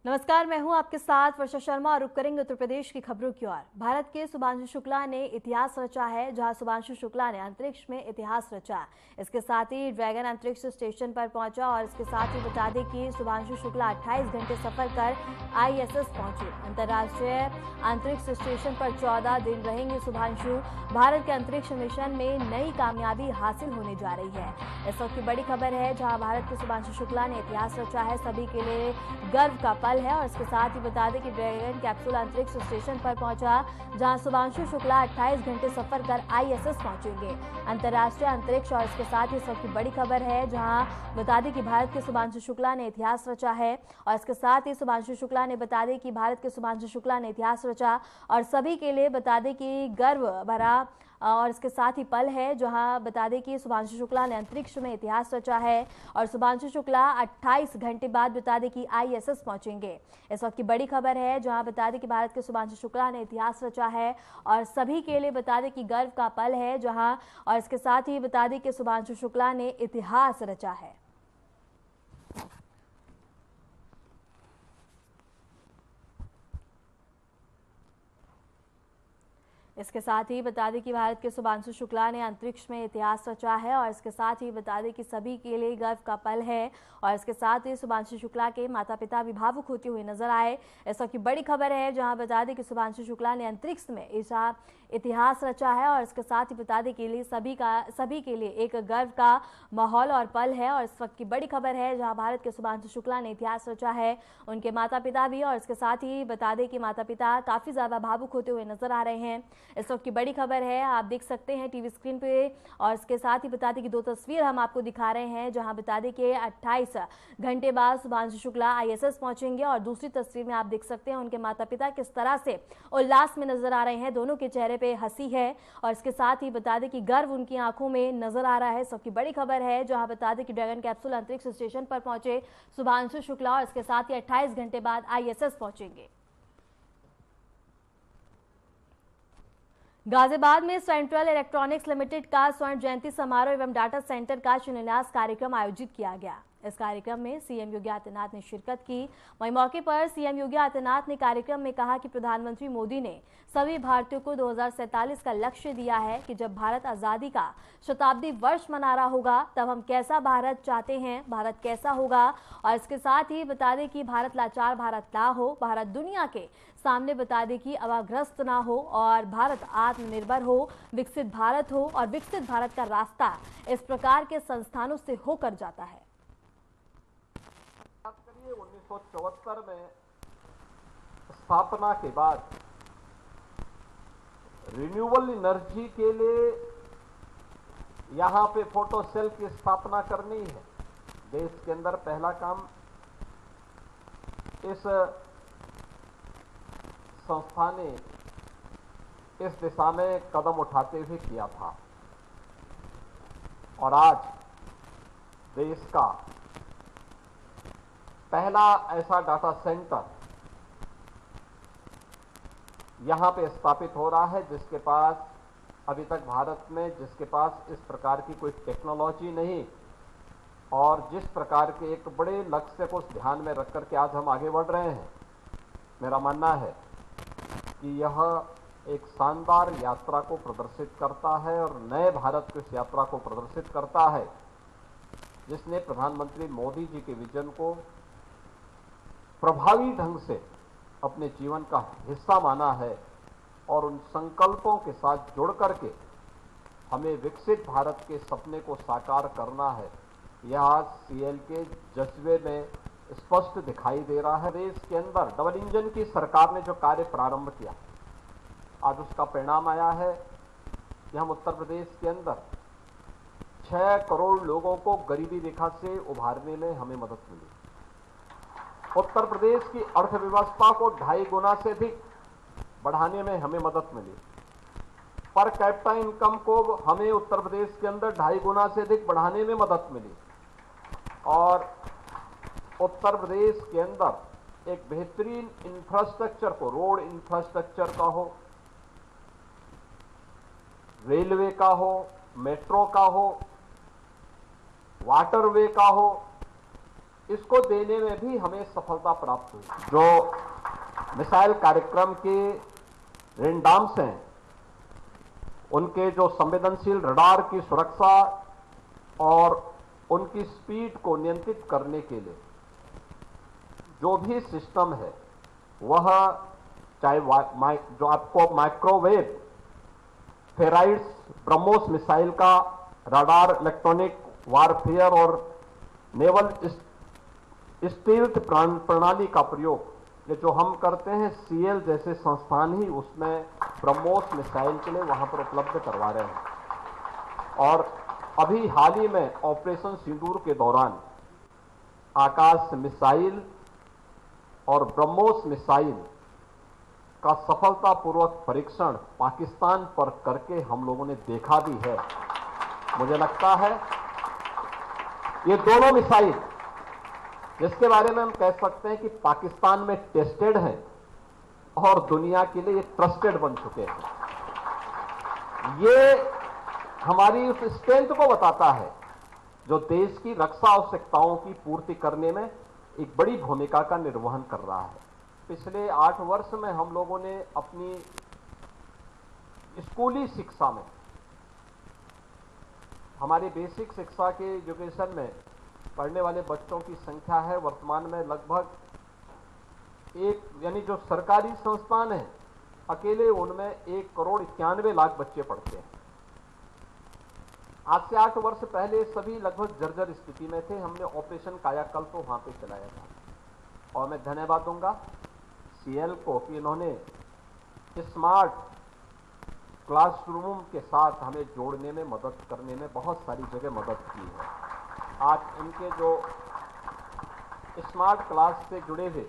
नमस्कार, मैं हूं आपके साथ वर्षा शर्मा और रुक करेंगे उत्तर प्रदेश की खबरों की ओर। भारत के शुभांशु शुक्ला ने इतिहास रचा है, जहां शुभांशु शुक्ला ने अंतरिक्ष में इतिहास रचा। इसके साथ ही ड्रैगन अंतरिक्ष स्टेशन पर पहुंचा और इसके साथ ही बता दें कि शुभांशु शुक्ला 28 घंटे सफर कर ISS पहुंचे। अंतर्राष्ट्रीय अंतरिक्ष स्टेशन पर 14 दिन रहेंगे शुभांशु। भारत के अंतरिक्ष मिशन में नई कामयाबी हासिल होने जा रही है। इस वक्त की बड़ी खबर है, जहां भारत के शुभांशु शुक्ला ने इतिहास रचा है, सभी के लिए गर्व का पल है। और इसके साथ ही बता दें कि ड्रैगन कैप्सूल अंतरिक्ष स्टेशन पर पहुंचा, जहां शुभांशु शुक्ला 28 घंटे सफर कर ISS पहुंचेंगे, अंतर्राष्ट्रीय अंतरिक्ष। और इसके साथ ही इस वक्त की बड़ी खबर है, जहां बता दें कि भारत के शुभांशु शुक्ला ने इतिहास रचा है। और इसके साथ ही शुभांशु शुक्ला ने बता दें कि भारत के शुभांशु शुक्ला ने इतिहास रचा और सभी के लिए बता दें कि गर्व भरा और इसके साथ ही पल है, जहां बता दें कि शुभांशु शुक्ला ने अंतरिक्ष में इतिहास रचा है। और शुभांशु शुक्ला 28 घंटे बाद बता दें कि ISS पहुंचेंगे। इस वक्त की बड़ी खबर है, जहां बता दें कि भारत के शुभांशु शुक्ला ने इतिहास रचा है और सभी के लिए बता दें कि गर्व का पल है, जहां और इसके साथ ही बता दें कि शुभांशु शुक्ला ने इतिहास रचा है। इसके साथ ही बता दें कि भारत के शुभांशु शुक्ला ने अंतरिक्ष में इतिहास रचा है और इसके साथ ही बता दें कि सभी के लिए गर्व का पल है। और इसके साथ ही शुभांशु शुक्ला के माता पिता भी भावुक होते हुए नजर आए। इस वक्त की बड़ी खबर है, जहां बता दें कि शुभांशु शुक्ला ने अंतरिक्ष में इतिहास रचा है और इसके साथ ही बता दें कि सभी के लिए एक गर्व का माहौल और पल है। और इस वक्त की बड़ी खबर है, जहां भारत के शुभांशु शुक्ला ने इतिहास रचा है, उनके माता पिता भी। और इसके साथ ही बता दें कि माता पिता काफी ज्यादा भावुक होते हुए नजर आ रहे हैं। इस वक्त की बड़ी खबर है, आप देख सकते हैं टीवी स्क्रीन पे। और इसके साथ ही बता दें कि दो तस्वीर हम आपको दिखा रहे हैं, जहां बता दें कि 28 घंटे बाद शुभांशु शुक्ला ISS पहुंचेंगे। और दूसरी तस्वीर में आप देख सकते हैं उनके माता पिता किस तरह से उल्लास में नजर आ रहे हैं, दोनों के चेहरे पे हंसी है। और इसके साथ ही बता दें कि गर्व उनकी आंखों में नजर आ रहा है। इस वक्त की बड़ी खबर है, जहां बता दें कि ड्रैगन कैप्सूल अंतरिक्ष स्टेशन पर पहुंचे शुभांशु शुक्ला और इसके साथ ही 28 घंटे बाद ISS पहुंचेंगे। गाजियाबाद में सेंट्रल इलेक्ट्रॉनिक्स लिमिटेड का स्वर्ण जयंती समारोह एवं डाटा सेंटर का शिलान्यास कार्यक्रम आयोजित किया गया। इस कार्यक्रम में CM योगी आदित्यनाथ ने शिरकत की। वहीं मौके पर CM योगी आदित्यनाथ ने कार्यक्रम में कहा कि प्रधानमंत्री मोदी ने सभी भारतीयों को 2047 का लक्ष्य दिया है कि जब भारत आजादी का शताब्दी वर्ष मना रहा होगा, तब हम कैसा भारत चाहते हैं, भारत कैसा होगा। और इसके साथ ही बता दें कि भारत लाचार भारत ना हो, भारत दुनिया के सामने बता दें कि अभाग्रस्त ना हो और भारत आत्मनिर्भर हो, विकसित भारत हो। और विकसित भारत का रास्ता इस प्रकार के संस्थानों से होकर जाता है। 1974 में स्थापना के बाद रिन्यूएबल एनर्जी के लिए यहां पे फोटो सेल की स्थापना करनी है। देश के अंदर पहला काम इस संस्था ने इस दिशा में कदम उठाते हुए किया था और आज देश का पहला ऐसा डाटा सेंटर यहां पे स्थापित हो रहा है, जिसके पास अभी तक भारत में जिसके पास इस प्रकार की कोई टेक्नोलॉजी नहीं और जिस प्रकार के एक बड़े लक्ष्य को ध्यान में रख करके आज हम आगे बढ़ रहे हैं। मेरा मानना है कि यह एक शानदार यात्रा को प्रदर्शित करता है और नए भारत की इस यात्रा को प्रदर्शित करता है, जिसने प्रधानमंत्री मोदी जी के विजन को प्रभावी ढंग से अपने जीवन का हिस्सा माना है और उन संकल्पों के साथ जुड़ करके हमें विकसित भारत के सपने को साकार करना है। यह आज CL के जज्बे में स्पष्ट दिखाई दे रहा है। देश के अंदर डबल इंजन की सरकार ने जो कार्य प्रारंभ किया, आज उसका परिणाम आया है कि हम उत्तर प्रदेश के अंदर 6 करोड़ लोगों को गरीबी रेखा से उभारने में हमें मदद मिली। उत्तर प्रदेश की अर्थव्यवस्था को 2.5 गुना से अधिक बढ़ाने में हमें मदद मिली। पर कैपिटा इनकम को हमें उत्तर प्रदेश के अंदर 2.5 गुना से अधिक बढ़ाने में मदद मिली और उत्तर प्रदेश के अंदर एक बेहतरीन इंफ्रास्ट्रक्चर को, रोड इंफ्रास्ट्रक्चर का हो, रेलवे का हो, मेट्रो का हो, वाटरवे का हो, इसको देने में भी हमें सफलता प्राप्त हुई। जो मिसाइल कार्यक्रम के रेंडाम्स हैं, उनके जो संवेदनशील रडार की सुरक्षा और उनकी स्पीड को नियंत्रित करने के लिए जो भी सिस्टम है, वह चाहे जो आपको माइक्रोवेव फेराइड्स ब्रह्मोस मिसाइल का रडार, इलेक्ट्रॉनिक वारफेयर और नेवल स्टील्थ प्रणाली का प्रयोग, ये जो हम करते हैं, सीएल जैसे संस्थान ही उसमें ब्रह्मोस मिसाइल के लिए वहां पर उपलब्ध करवा रहे हैं। और अभी हाल ही में ऑपरेशन सिंदूर के दौरान आकाश मिसाइल और ब्रह्मोस मिसाइल का सफलतापूर्वक परीक्षण पाकिस्तान पर करके हम लोगों ने देखा भी है। मुझे लगता है ये दोनों मिसाइल, जिसके बारे में हम कह सकते हैं कि पाकिस्तान में टेस्टेड हैं और दुनिया के लिए ट्रस्टेड बन चुके हैं, ये हमारी उस स्ट्रेंथ को बताता है जो देश की रक्षा आवश्यकताओं की पूर्ति करने में एक बड़ी भूमिका का निर्वहन कर रहा है। पिछले 8 वर्ष में हम लोगों ने अपनी स्कूली शिक्षा में, हमारी बेसिक शिक्षा के एजुकेशन में पढ़ने वाले बच्चों की संख्या है वर्तमान में लगभग यानी जो सरकारी संस्थान है अकेले उनमें 1,91,00,000 बच्चे पढ़ते हैं। आज से 8 वर्ष पहले सभी लगभग जर्जर स्थिति में थे। हमने ऑपरेशन कायाकल्प तो वहां पे चलाया था और मैं धन्यवाद दूंगा सीएल को कि इन्होंने स्मार्ट क्लासरूम के साथ हमें जोड़ने में, मदद करने में बहुत सारी जगह मदद की है। आज इनके जो स्मार्ट क्लास से जुड़े हुए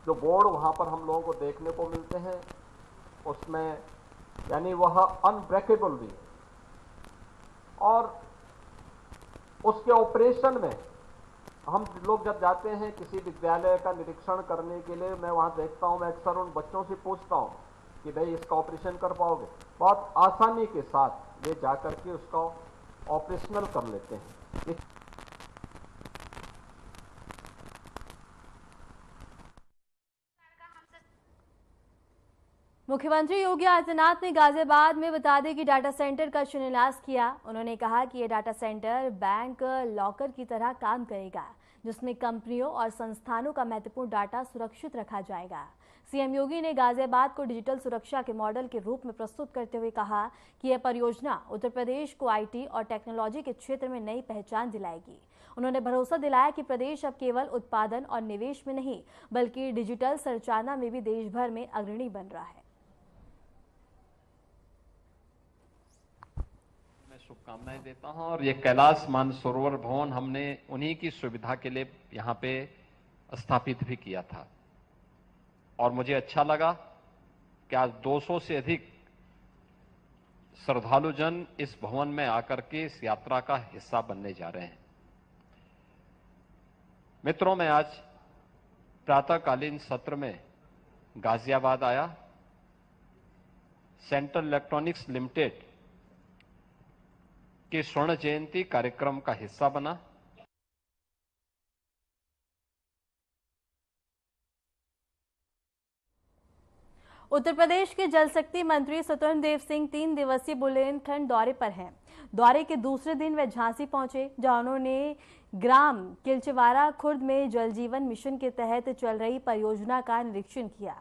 जो बोर्ड वहां पर हम लोगों को देखने को मिलते हैं, उसमें यानी वह अनब्रेकेबल भी, और उसके ऑपरेशन में हम लोग जब जाते हैं किसी विद्यालय का निरीक्षण करने के लिए, मैं वहां देखता हूं, मैं अक्सर उन बच्चों से पूछता हूं कि भाई इसका ऑपरेशन कर पाओगे? बहुत आसानी के साथ वे जाकर के उसका ऑपरेशनल कर लेते हैं। मुख्यमंत्री योगी आदित्यनाथ ने गाजियाबाद में बता दें कि डाटा सेंटर का शिलान्यास किया। उन्होंने कहा कि यह डाटा सेंटर बैंक लॉकर की तरह काम करेगा, जिसमें कंपनियों और संस्थानों का महत्वपूर्ण डाटा सुरक्षित रखा जाएगा। सीएम योगी ने गाजियाबाद को डिजिटल सुरक्षा के मॉडल के रूप में प्रस्तुत करते हुए कहा कि यह परियोजना उत्तर प्रदेश को आईटी और टेक्नोलॉजी के क्षेत्र में नई पहचान दिलाएगी। उन्होंने भरोसा दिलाया कि प्रदेश अब केवल उत्पादन और निवेश में नहीं, बल्कि डिजिटल संरचना में भी देश भर में अग्रणी बन रहा है। शुभकामनाएं देता हूं। और ये कैलाश मानसरोवर भवन हमने उन्हीं की सुविधा के लिए यहां पे स्थापित भी किया था और मुझे अच्छा लगा कि आज 200 से अधिक श्रद्धालुजन इस भवन में आकर के इस यात्रा का हिस्सा बनने जा रहे हैं। मित्रों, मैं आज प्रातःकालीन सत्र में गाजियाबाद आया, सेंट्रल इलेक्ट्रॉनिक्स लिमिटेड के स्वर्ण जयंती कार्यक्रम का हिस्सा बना। उत्तर प्रदेश के जल शक्ति मंत्री स्वतंत्र देव सिंह 3 दिवसीय बुंदेलखंड दौरे पर हैं। दौरे के दूसरे दिन वे झांसी पहुंचे, जहां उन्होंने ग्राम किलचवारा खुर्द में जल जीवन मिशन के तहत चल रही परियोजना का निरीक्षण किया।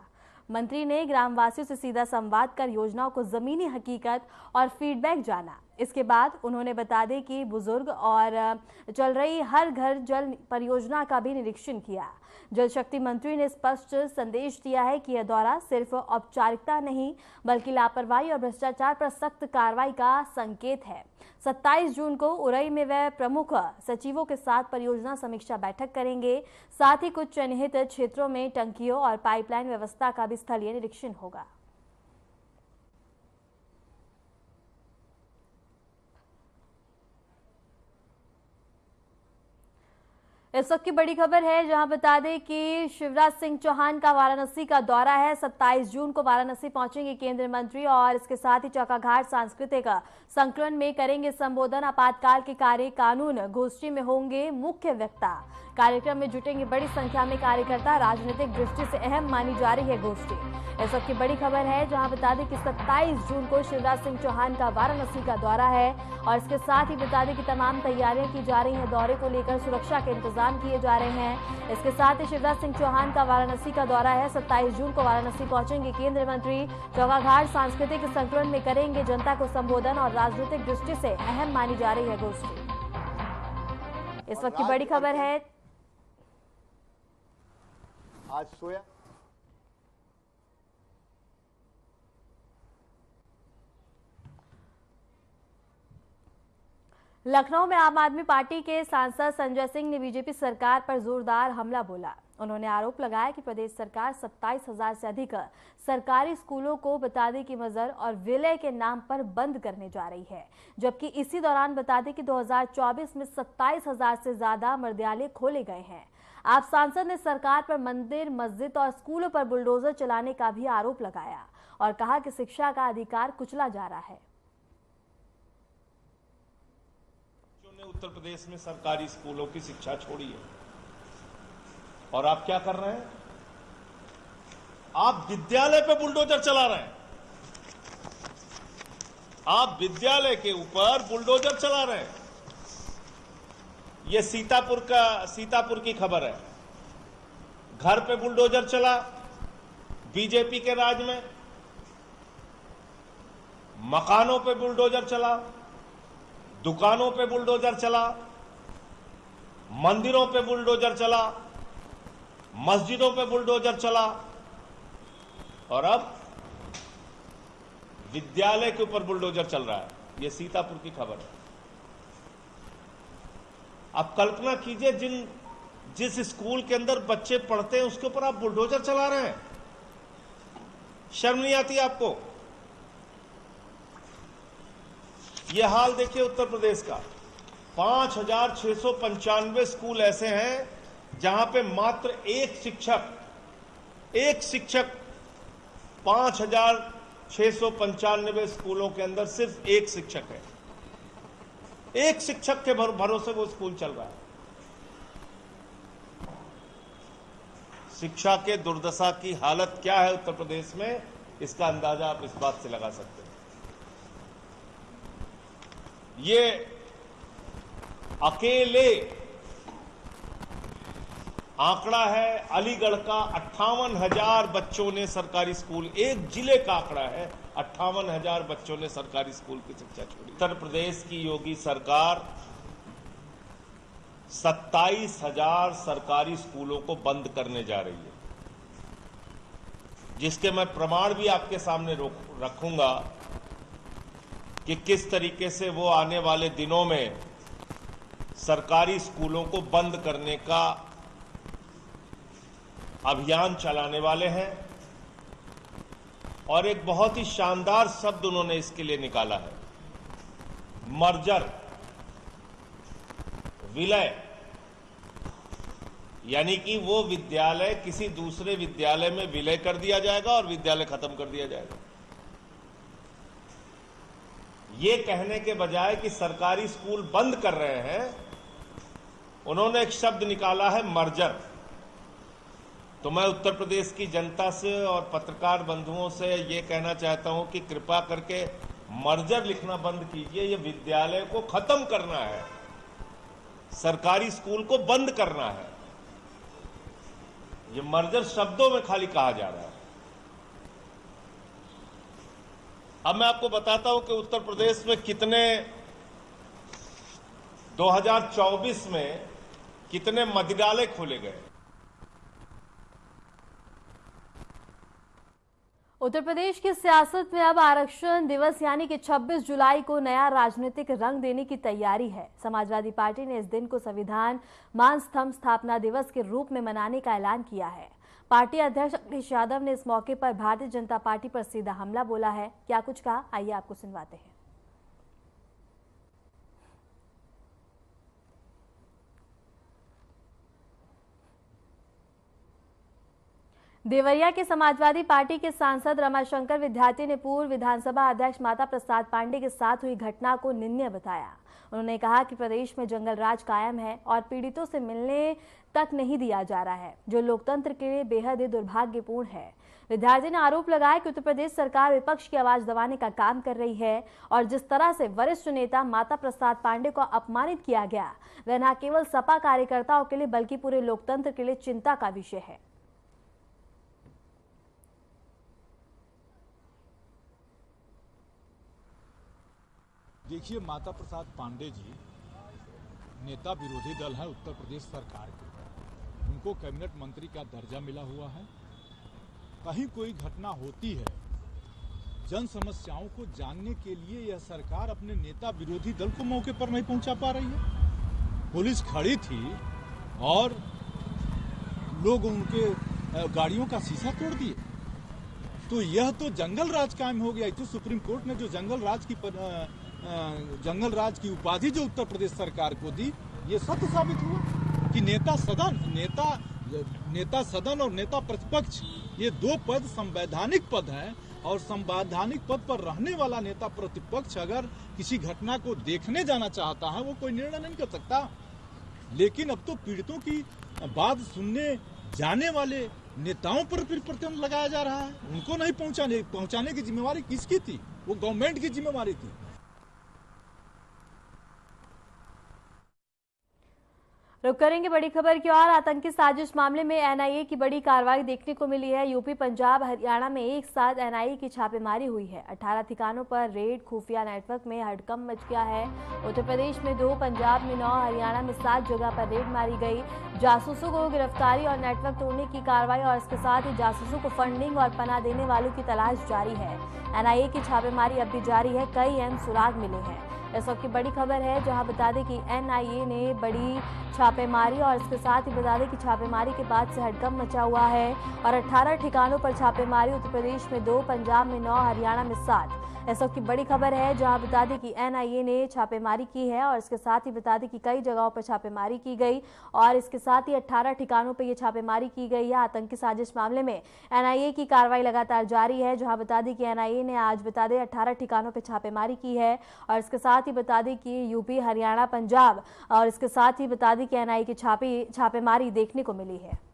मंत्री ने ग्रामवासियों से सीधा संवाद कर योजनाओं को जमीनी हकीकत और फीडबैक जाना। इसके बाद उन्होंने बता दें कि बुजुर्ग और चल रही हर घर जल परियोजना का भी निरीक्षण किया। जल शक्ति मंत्री ने स्पष्ट संदेश दिया है कि यह दौरा सिर्फ औपचारिकता नहीं, बल्कि लापरवाही और भ्रष्टाचार पर सख्त कार्रवाई का संकेत है। 27 जून को उरई में वे प्रमुख सचिवों के साथ परियोजना समीक्षा बैठक करेंगे। साथ ही कुछ चिन्हित क्षेत्रों में टंकियों और पाइपलाइन व्यवस्था का भी स्थलीय निरीक्षण होगा। इस वक्त की बड़ी खबर है, जहां बता दें कि शिवराज सिंह चौहान का वाराणसी का दौरा है। 27 जून को वाराणसी पहुंचेंगे केंद्रीय मंत्री और इसके साथ ही चौकाघाट सांस्कृतिक संकुलन में करेंगे संबोधन। आपातकाल के कार्य कानून गोष्ठी में होंगे मुख्य वक्ता। कार्यक्रम में जुटेंगे बड़ी संख्या में कार्यकर्ता। राजनीतिक दृष्टि से अहम मानी जा रही है गोष्ठी। इस वक्त की बड़ी खबर है, जहां बता दें कि 27 जून को शिवराज सिंह चौहान का वाराणसी का दौरा है और इसके साथ ही बता दें कि तमाम तैयारियां की जा रही हैं। दौरे को लेकर सुरक्षा के इंतजाम किए जा रहे हैं। इसके साथ ही शिवराज सिंह चौहान का वाराणसी का दौरा है। 27 जून को वाराणसी पहुंचेंगे केंद्रीय मंत्री। चौकाघाट सांस्कृतिक संकुलन में करेंगे जनता को संबोधन और राजनीतिक दृष्टि से अहम मानी जा रही है गोष्ठी। इस वक्त की बड़ी खबर है। आज सोया लखनऊ में आम आदमी पार्टी के सांसद संजय सिंह ने बीजेपी सरकार पर जोरदार हमला बोला। उन्होंने आरोप लगाया कि प्रदेश सरकार 27,000 से अधिक सरकारी स्कूलों को बता दें कि मजर और विलय के नाम पर बंद करने जा रही है, जबकि इसी दौरान बता दें कि 2024 में 27,000 से ज्यादा मर्दयालय खोले गए हैं। आप सांसद ने सरकार पर मंदिर, मस्जिद और स्कूलों पर बुलडोजर चलाने का भी आरोप लगाया और कहा कि शिक्षा का अधिकार कुचला जा रहा है। उत्तर प्रदेश में सरकारी स्कूलों की शिक्षा छोड़ी है और आप क्या कर रहे हैं? आप विद्यालय पे बुलडोजर चला रहे हैं। आप विद्यालय के ऊपर बुलडोजर चला रहे हैं। यह सीतापुर की खबर है। घर पे बुलडोजर चला बीजेपी के राज में, मकानों पे बुलडोजर चला, दुकानों पे बुलडोजर चला, मंदिरों पे बुलडोजर चला, मस्जिदों पे बुलडोजर चला और अब विद्यालय के ऊपर बुलडोजर चल रहा है। यह सीतापुर की खबर है। आप कल्पना कीजिए, जिस स्कूल के अंदर बच्चे पढ़ते हैं उसके ऊपर आप बुलडोजर चला रहे हैं। शर्म नहीं आती आपको? यह हाल देखिए उत्तर प्रदेश का। 5,695 स्कूल ऐसे हैं जहां पे मात्र एक शिक्षक 5,695 स्कूलों के अंदर सिर्फ एक शिक्षक है। एक शिक्षक के भरोसे वो स्कूल चल रहा है। शिक्षा के दुर्दशा की हालत क्या है उत्तर प्रदेश में, इसका अंदाजा आप इस बात से लगा सकते हैं। ये अकेले आंकड़ा है अलीगढ़ का। 58,000 बच्चों ने सरकारी स्कूल, एक जिले का आंकड़ा है, 58,000 बच्चों ने सरकारी स्कूल की शिक्षा छोड़ी। उत्तर प्रदेश की योगी सरकार 27,000 सरकारी स्कूलों को बंद करने जा रही है, जिसके मैं प्रमाण भी आपके सामने रखूंगा कि किस तरीके से वो आने वाले दिनों में सरकारी स्कूलों को बंद करने का अभियान चलाने वाले हैं। और एक बहुत ही शानदार शब्द उन्होंने इसके लिए निकाला है, मर्जर, विलय। यानी कि वो विद्यालय किसी दूसरे विद्यालय में विलय कर दिया जाएगा और विद्यालय खत्म कर दिया जाएगा। ये कहने के बजाय कि सरकारी स्कूल बंद कर रहे हैं, उन्होंने एक शब्द निकाला है, मर्जर। तो मैं उत्तर प्रदेश की जनता से और पत्रकार बंधुओं से ये कहना चाहता हूं कि कृपा करके मर्जर लिखना बंद कीजिए। ये विद्यालय को खत्म करना है, सरकारी स्कूल को बंद करना है। ये मर्जर शब्दों में खाली कहा जा रहा है। अब मैं आपको बताता हूं कि उत्तर प्रदेश में 2024 में कितने मदिरालय खोले गए। उत्तर प्रदेश की सियासत में अब आरक्षण दिवस यानी कि 26 जुलाई को नया राजनीतिक रंग देने की तैयारी है। समाजवादी पार्टी ने इस दिन को संविधान मान स्तंभ स्थापना दिवस के रूप में मनाने का ऐलान किया है। पार्टी अध्यक्ष अखिलेश यादव ने इस मौके पर भारतीय जनता पार्टी पर सीधा हमला बोला है। क्या कुछ कहा, आइए आपको सुनवाते हैं। देवरिया के समाजवादी पार्टी के सांसद रमाशंकर विद्यार्थी ने पूर्व विधानसभा अध्यक्ष माता प्रसाद पांडे के साथ हुई घटना को निंदनीय बताया। उन्होंने कहा कि प्रदेश में जंगल राज कायम है और पीड़ितों से मिलने तक नहीं दिया जा रहा है, जो लोकतंत्र के लिए बेहद ही दुर्भाग्यपूर्ण है। विद्यार्थी ने आरोप लगाया कि उत्तर प्रदेश सरकार विपक्ष की आवाज दबाने का काम कर रही है और जिस तरह से वरिष्ठ नेता माता प्रसाद पांडे को अपमानित किया गया, वह न केवल सपा कार्यकर्ताओं के लिए बल्कि पूरे लोकतंत्र के लिए चिंता का विषय है। देखिए, माता प्रसाद पांडे जी नेता विरोधी दल है उत्तर प्रदेश सरकार के, उनको कैबिनेट मंत्री का दर्जा मिला हुआ है। कहीं कोई घटना होती है, जन समस्याओं को जानने के लिए यह सरकार अपने नेता विरोधी दल को मौके पर नहीं पहुंचा पा रही है। पुलिस खड़ी थी और लोग उनके गाड़ियों का शीशा तोड़ दिए, तो यह तो जंगल राज कायम हो गया। तो सुप्रीम कोर्ट ने जो जंगल राज की उपाधि जो उत्तर प्रदेश सरकार को दी, ये सत्य साबित हुआ कि नेता सदन और नेता प्रतिपक्ष, ये दो पद संवैधानिक पद हैं और संवैधानिक पद पर रहने वाला नेता प्रतिपक्ष अगर किसी घटना को देखने जाना चाहता है, वो कोई निर्णय नहीं कर सकता। लेकिन अब तो पीड़ितों की बात सुनने जाने वाले नेताओं पर फिर प्रतिबंध लगाया जा रहा है। उनको नहीं पहुंचाने की जिम्मेवारी किसकी थी? वो गवर्नमेंट की जिम्मेवारी थी। रुक करेंगे बड़ी खबर की ओर। आतंकी साजिश मामले में एनआईए की बड़ी कार्रवाई देखने को मिली है। यूपी, पंजाब, हरियाणा में एक साथ एनआईए की छापेमारी हुई है। 18 ठिकानों पर रेड, खुफिया नेटवर्क में हड़कंप मच गया है। उत्तर प्रदेश में 2, पंजाब में 9, हरियाणा में 7 जगह पर रेड मारी गई। जासूसों को गिरफ्तारी और नेटवर्क तोड़ने की कार्रवाई और इसके साथ ही जासूसों को फंडिंग और पनाह देने वालों की तलाश जारी है। एनआईए की छापेमारी अब भी जारी है। कई अहम सुराग मिले हैं। इस वक्त की बड़ी खबर है, जहां बता दें कि एनआईए ने बड़ी छापेमारी और इसके साथ ही बता दें कि छापेमारी के बाद से हड़कंप मचा हुआ है और 18 ठिकानों पर छापेमारी। उत्तर प्रदेश में 2, पंजाब में 9, हरियाणा में 7। इस वक्त की बड़ी खबर है, जहां बता दें कि एनआईए ने छापेमारी की है और इसके साथ ही बता दें कि कई जगहों पर छापेमारी की गई और इसके साथ ही 18 ठिकानों पर यह छापेमारी की गई है। आतंकी साजिश मामले में एनआईए की कार्रवाई लगातार जारी है, जहां बता दें कि एनआईए ने आज बता दें 18 ठिकानों पर छापेमारी की है और इसके साथ ही बता दें कि यूपी, हरियाणा, पंजाब और इसके साथ ही बता दें कि एनआईए की छापेमारी देखने को मिली है।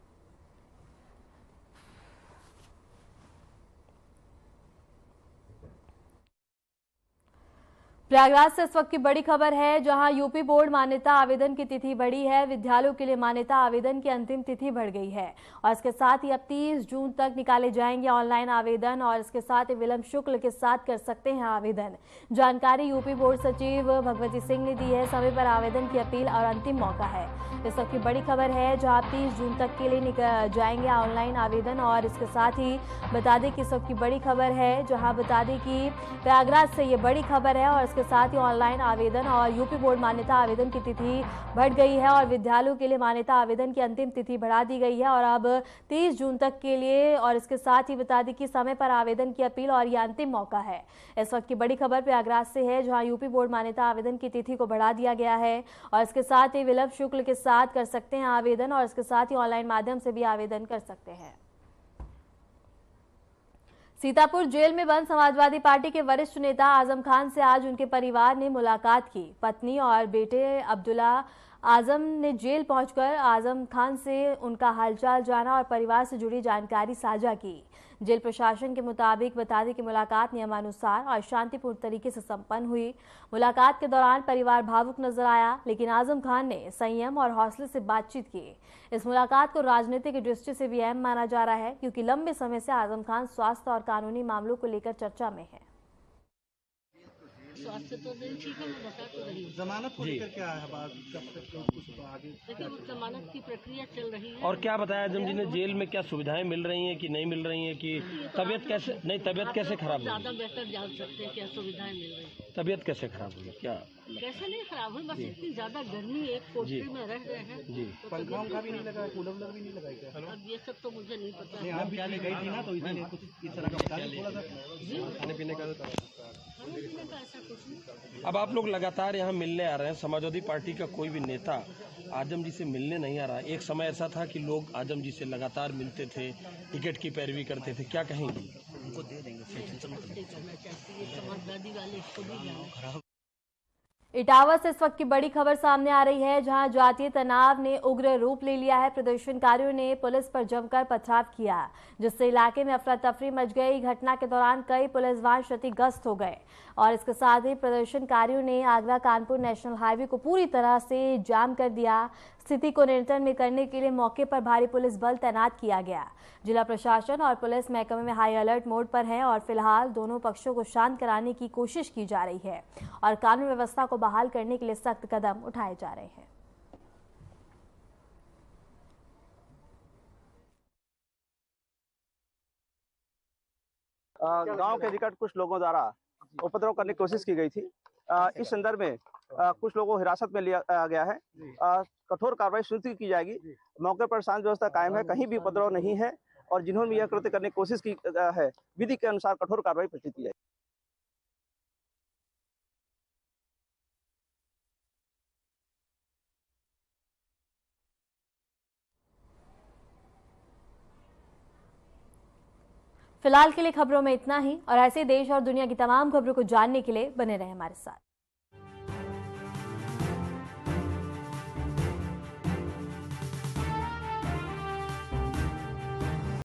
प्रयागराज से इस वक्त की बड़ी खबर है, जहां यूपी बोर्ड मान्यता आवेदन की तिथि बढ़ी है। विद्यालयों के लिए मान्यता आवेदन की अंतिम तिथि बढ़ गई है और इसके साथ ही अब 30 जून तक निकाले जाएंगे ऑनलाइन आवेदन और इसके साथ ही विलंब शुल्क के साथ कर सकते हैं आवेदन। जानकारी यूपी बोर्ड सचिव भगवती सिंह ने दी है। समय पर आवेदन की अपील और अंतिम मौका है। इस वक्त की बड़ी खबर है, जहां 30 जून तक के लिए जाएंगे ऑनलाइन आवेदन और इसके साथ ही बता दें कि इस वक्त की बड़ी खबर है, जहां बता दें कि प्रयागराज से ये बड़ी खबर है और इसके साथ ही ऑनलाइन आवेदन और यूपी बोर्ड मान्यता आवेदन की तिथि बढ़ गई है और विद्यालयों के लिए मान्यता आवेदन की अंतिम तिथि बढ़ा दी गई है और अब 30 जून तक के लिए और इसके साथ ही बता दें कि समय पर आवेदन की अपील और यह अंतिम मौका है। इस वक्त की बड़ी खबर प्रयागराज से है, जहां यूपी बोर्ड मान्यता आवेदन की तिथि को बढ़ा दिया गया है और इसके साथ ही विलंब शुल्क के साथ कर सकते हैं आवेदन और इसके साथ ही ऑनलाइन माध्यम से भी आवेदन कर सकते हैं। सीतापुर जेल में बंद समाजवादी पार्टी के वरिष्ठ नेता आजम खान से आज उनके परिवार ने मुलाकात की। पत्नी और बेटे अब्दुल्ला आजम ने जेल पहुंचकर आजम खान से उनका हालचाल जाना और परिवार से जुड़ी जानकारी साझा की। जेल प्रशासन के मुताबिक बता दें कि मुलाकात नियमानुसार और शांतिपूर्ण तरीके से संपन्न हुई। मुलाकात के दौरान परिवार भावुक नजर आया, लेकिन आजम खान ने संयम और हौसले से बातचीत की। इस मुलाकात को राजनीतिक दृष्टि से भी अहम माना जा रहा है, क्योंकि लंबे समय से आजम खान स्वास्थ्य और कानूनी मामलों को लेकर चर्चा में है। स्वास्थ्य तो ठीक है, मैं बता तो रही हूँ। जमानत को लेकर क्या है बात, कब तक कुछ आगे? देखिए, वो जमानत की प्रक्रिया चल रही है। और क्या बताया आजम जी ने, जेल में क्या सुविधाएं मिल रही हैं कि नहीं मिल रही हैं, कि तबीयत कैसे खराब हुई? ज्यादा बेहतर जान सकते हैं क्या सुविधाएं मिल रही है। तबीयत कैसे खराब हुई? क्या कैसे नहीं खराब हुई, बस इतनी ज्यादा गर्मी, एक कोठरी में रह रहे हैं जी। पंखा उनका भी नहीं लगा, कूलर भी नहीं लगाया क्या? अब ये सब तो मुझे नहीं पता। आप क्या ले गई थी ना, तो इसलिए कुछ इस तरह का बता थोड़ा सा खाने पीने का। खाने पीने का ऐसा कुछ नहीं। अब आप लोग लगातार यहाँ मिलने आ रहे हैं, समाजवादी पार्टी का कोई भी नेता आजम जी से मिलने नहीं आ रहा। एक समय ऐसा था कि लोग आजम जी से लगातार मिलते थे, टिकट की पैरवी करते थे, क्या कहेंगी? उनको दे देंगे, करना चाहती है समाजवादी वाले, इसको भी जाना। इटावा से इस वक्त की बड़ी खबर सामने आ रही है, जहां जातीय तनाव ने उग्र रूप ले लिया है। प्रदर्शनकारियों ने पुलिस पर जमकर पथराव किया, जिससे इलाके में अफरा तफरी मच गई। घटना के दौरान कई पुलिस वाहन क्षतिग्रस्त हो गए और इसके साथ ही प्रदर्शनकारियों ने आगरा कानपुर नेशनल हाईवे को पूरी तरह से जाम कर दिया। स्थिति को नियंत्रण में करने के लिए मौके पर भारी पुलिस बल तैनात किया गया। जिला प्रशासन और पुलिस महकमे में हाई अलर्ट मोड पर है और फिलहाल दोनों पक्षों को शांत कराने की कोशिश की जा रही है और कानून व्यवस्था को बहाल करने के लिए सख्त कदम उठाए जा रहे हैं। गांव के निकट कुछ लोगों द्वारा उपद्रव करने की कोशिश की गई थी। इस संदर्भ में कुछ लोगों को हिरासत में लिया गया है। कठोर कार्रवाई सुनिश्चित की जाएगी। मौके पर शांति व्यवस्था कायम है, कहीं भी उपद्रव नहीं है और जिन्होंने यह कृत्य करने की कोशिश की है, विधि के अनुसार कठोर कार्रवाई प्रस्तुत की जाएगी। फिलहाल के लिए खबरों में इतना ही और ऐसे देश और दुनिया की तमाम खबरों को जानने के लिए बने रहें हमारे साथ।